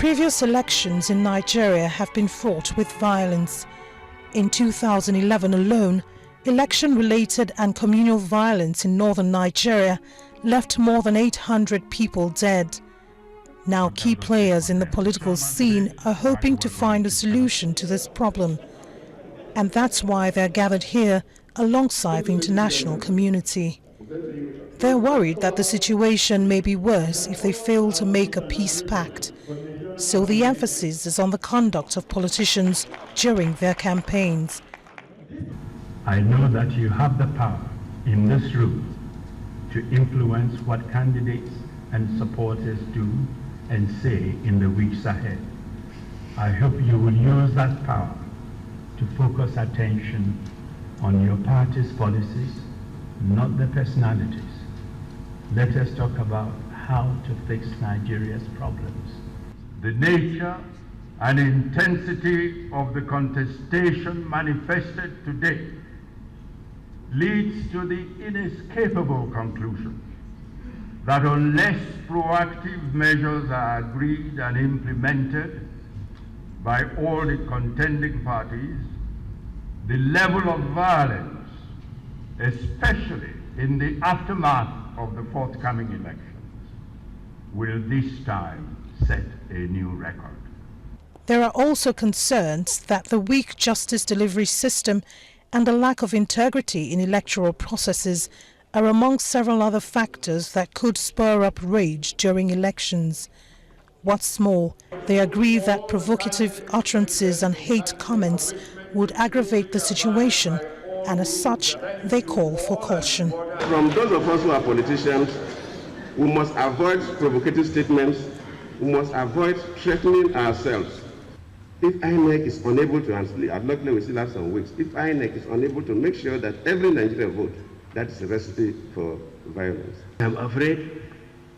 Previous elections in Nigeria have been fraught with violence. In 2011 alone, election-related and communal violence in northern Nigeria left more than 800 people dead. Now key players in the political scene are hoping to find a solution to this problem. And that's why they're gathered here alongside the international community. They're worried that the situation may be worse if they fail to make a peace pact. So the emphasis is on the conduct of politicians during their campaigns. I know that you have the power in this room to influence what candidates and supporters do and say in the weeks ahead. I hope you will use that power to focus attention on your party's policies, not the personalities. Let us talk about how to fix Nigeria's problems. The nature and intensity of the contestation manifested today leads to the inescapable conclusion that unless proactive measures are agreed and implemented by all the contending parties, the level of violence, especially in the aftermath of the forthcoming elections, will this time set a new record. There are also concerns that the weak justice delivery system and the lack of integrity in electoral processes are among several other factors that could spur up rage during elections. What's more, they agree that provocative utterances and hate comments would aggravate the situation, and as such, they call for caution. From those of us who are politicians, we must avoid provocative statements. We must avoid threatening ourselves. If INEC is unable to, and luckily we still have some weeks, if INEC is unable to make sure that every Nigerian vote, that is a recipe for violence. I'm afraid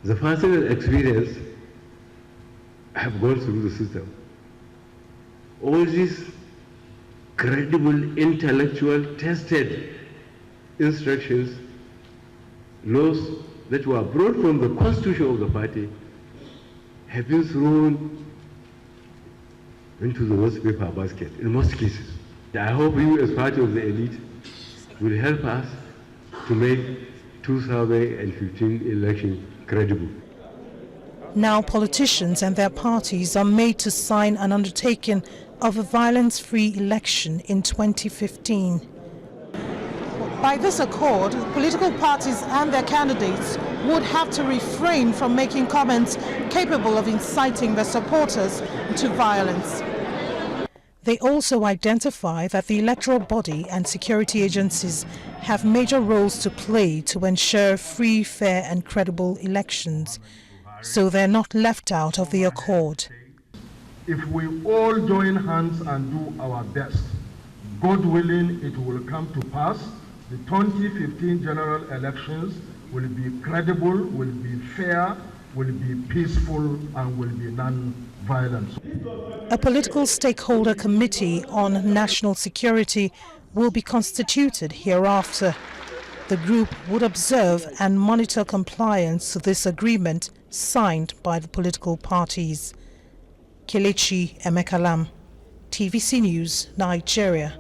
the personal experience I have gone through the system. All these credible, intellectual, tested instructions, laws that were brought from the constitution of the party have been thrown into the waste paper basket in most cases. I hope you as part of the elite will help us to make 2015 election credible. Now politicians and their parties are made to sign an undertaking of a violence-free election in 2015. By this accord, political parties and their candidates would have to refrain from making comments capable of inciting their supporters to violence. They also identify that the electoral body and security agencies have major roles to play to ensure free, fair and credible elections, so they're not left out of the accord. If we all join hands and do our best, God willing, it will come to pass. The 2015 general elections will be credible, will be fair, will be peaceful, and will be non-violent. A political stakeholder committee on national security will be constituted hereafter. The group would observe and monitor compliance to this agreement signed by the political parties. Kelechi Emekalam, TVC News, Nigeria.